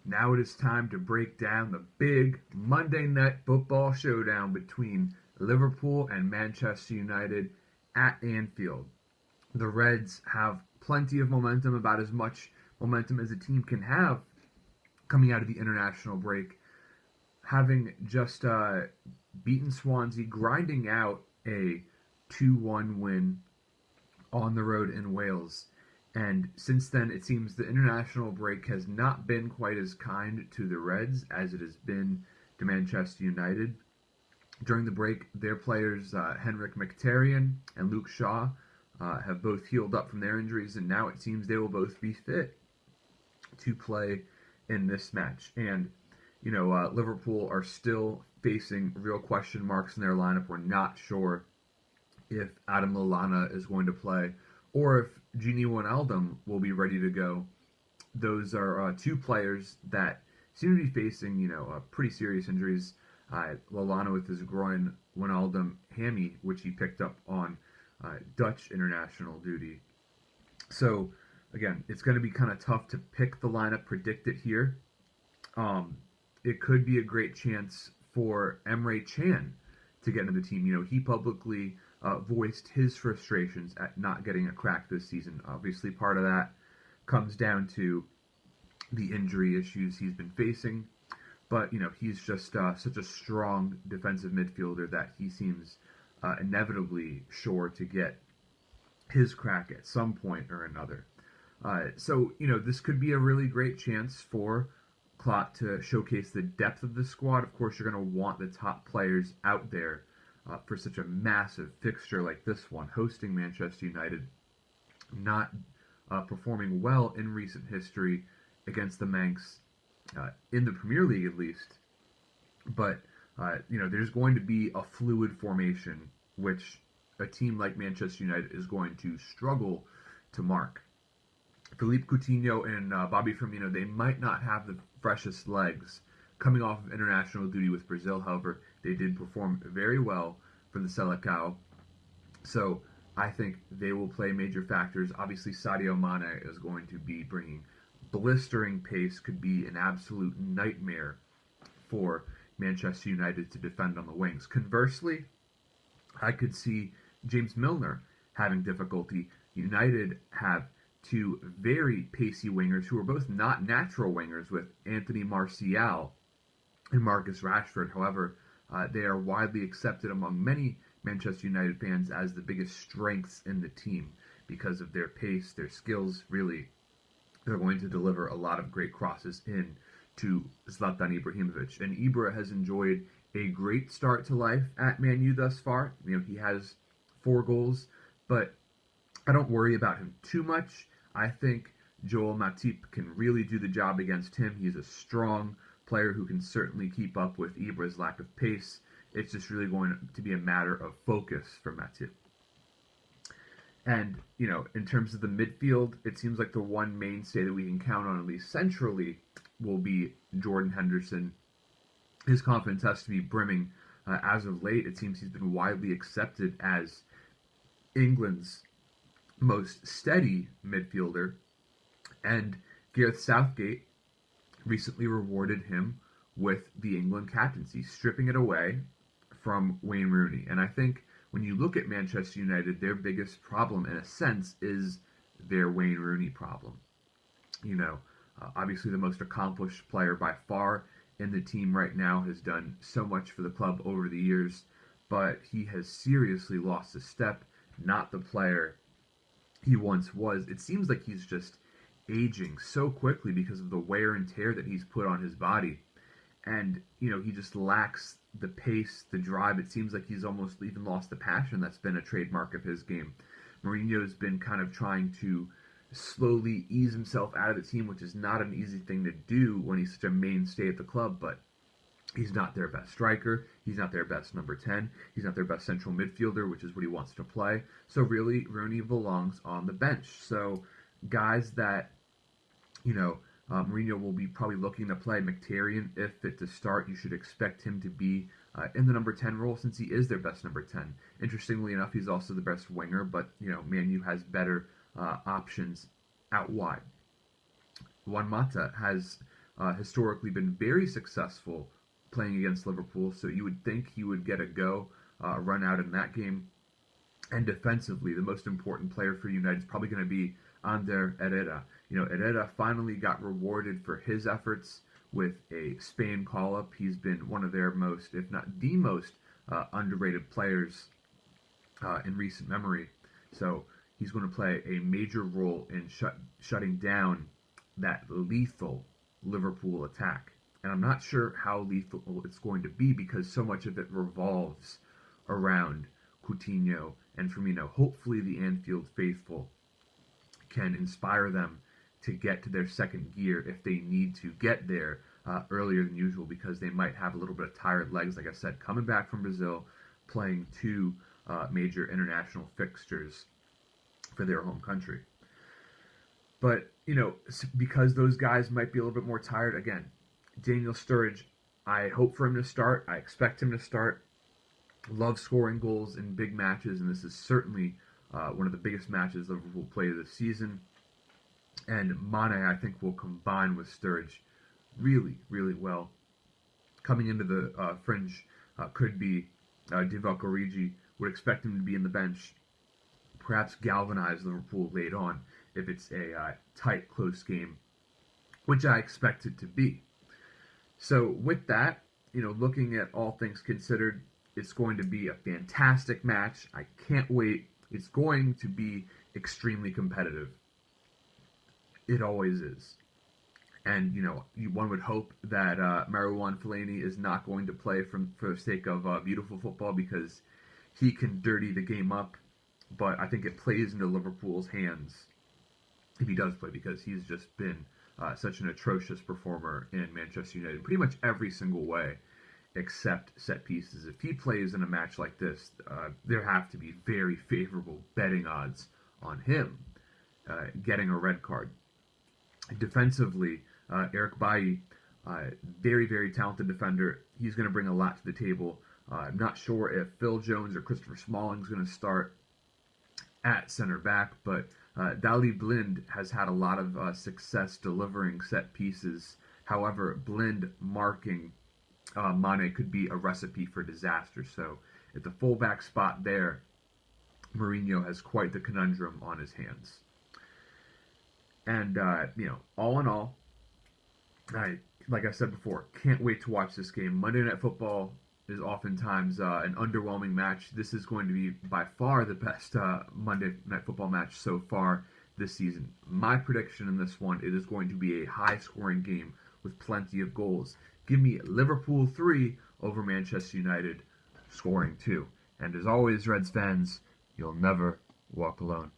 Now it is time to break down the big Monday night football showdown between Liverpool and Manchester United at Anfield. The Reds have plenty of momentum, about as much momentum as a team can have coming out of the international break, having just beaten Swansea, grinding out a 2-1 win on the road in Wales. And since then, it seems the international break has not been quite as kind to the Reds as it has been to Manchester United. During the break, their players, Henrik Mkhitaryan and Luke Shaw, have both healed up from their injuries, and now it seems they will both be fit to play in this match. And, Liverpool are still facing real question marks in their lineup. We're not sure if Adam Lallana is going to play or if Gini Wijnaldum will be ready to go. Those are two players that seem to be facing, pretty serious injuries. Lallana with his groin, Wijnaldum hammy, which he picked up on Dutch international duty. So, again, it's going to be kind of tough to pick the lineup, predict it here. It could be a great chance for Emre Can to get into the team. He publicly voiced his frustrations at not getting a crack this season. Obviously, part of that comes down to the injury issues he's been facing. But, he's just such a strong defensive midfielder that he seems inevitably sure to get his crack at some point or another. So, this could be a really great chance for Klopp to showcase the depth of the squad. Of course, you're going to want the top players out there for such a massive fixture like this one, hosting Manchester United, not performing well in recent history against the Manx, in the Premier League at least. But, there's going to be a fluid formation, which a team like Manchester United is going to struggle to mark. Philippe Coutinho and Bobby Firmino, they might not have the freshest legs coming off of international duty with Brazil. However, they did perform very well for the Selecao. So I think they will play major factors. Obviously, Sadio Mane is going to be bringing blistering pace, could be an absolute nightmare for Manchester United to defend on the wings. Conversely, I could see James Milner having difficulty. United have two very pacey wingers who are both not natural wingers, with Anthony Martial and Marcus Rashford. However, they are widely accepted among many Manchester United fans as the biggest strengths in the team because of their pace, their skills. Really, they're going to deliver a lot of great crosses in to Zlatan Ibrahimovic. And Ibra has enjoyed a great start to life at Man U thus far. He has 4 goals, but I don't worry about him too much. I think Joel Matip can really do the job against him. He's a strong player who can certainly keep up with Ibra's lack of pace. It's just really going to be a matter of focus for Matip. And, in terms of the midfield, it seems like the one mainstay that we can count on, at least centrally, will be Jordan Henderson. His confidence has to be brimming. As of late, it seems he's been widely accepted as England's most steady midfielder, and Gareth Southgate recently rewarded him with the England captaincy, stripping it away from Wayne Rooney. And I think when you look at Manchester United, their biggest problem, in a sense, is their Wayne Rooney problem. Obviously the most accomplished player by far in the team right now, has done so much for the club over the years, but he has seriously lost a step, not the player he once was. It seems like he's just aging so quickly because of the wear and tear that he's put on his body. And, he just lacks the pace, the drive. It seems like he's almost even lost the passion that's been a trademark of his game. Mourinho's been kind of trying to slowly ease himself out of the team, which is not an easy thing to do when he's such a mainstay at the club, but he's not their best striker. He's not their best number 10. He's not their best central midfielder, which is what he wants to play. So really, Rooney belongs on the bench. So guys that, Mourinho will be probably looking to play. Mkhitaryan, if fit to start, you should expect him to be in the number 10 role, since he is their best number 10. Interestingly enough, he's also the best winger, but, Man U has better options out wide. Juan Mata has historically been very successful playing against Liverpool, so you would think he would get a run out in that game. And defensively, the most important player for United is probably going to be Ander Herrera. Herrera finally got rewarded for his efforts with a Spain call-up. He's been one of their most, if not the most, underrated players in recent memory. So he's going to play a major role in shutting down that lethal Liverpool attack. And I'm not sure how lethal it's going to be because so much of it revolves around Coutinho and Firmino. Hopefully the Anfield faithful can inspire them to get to their second gear if they need to get there earlier than usual, because they might have a little bit of tired legs, like I said, coming back from Brazil, playing two major international fixtures for their home country. But, because those guys might be a little bit more tired, again, Daniel Sturridge, I hope for him to start. I expect him to start. Love scoring goals in big matches, and this is certainly one of the biggest matches Liverpool play this season. And Mane, I think, will combine with Sturridge really, really well. Coming into the fringe could be Divock Origi. Would expect him to be in the bench, perhaps galvanize Liverpool late on if it's a tight, close game, which I expect it to be. So with that, looking at all things considered, it's going to be a fantastic match. I can't wait. It's going to be extremely competitive. It always is. And, one would hope that Marouane Fellaini is not going to play for the sake of beautiful football, because he can dirty the game up. But I think it plays into Liverpool's hands if he does play, because he's just been such an atrocious performer in Manchester United, pretty much every single way except set pieces. If he plays in a match like this, there have to be very favorable betting odds on him getting a red card. Defensively, Eric Bailly, very, very talented defender. He's going to bring a lot to the table. I'm not sure if Phil Jones or Christopher Smalling is going to start at center back, but Dali Blind has had a lot of success delivering set pieces. However, Blind marking Mane could be a recipe for disaster. So at the fullback spot there, Mourinho has quite the conundrum on his hands. And, all in all, like I said before, can't wait to watch this game. Monday Night Football is oftentimes an underwhelming match. This is going to be by far the best Monday Night Football match so far this season. My prediction in this one, it is going to be a high-scoring game with plenty of goals. Give me Liverpool 3 over Manchester United, scoring 2. And as always, Reds fans, you'll never walk alone.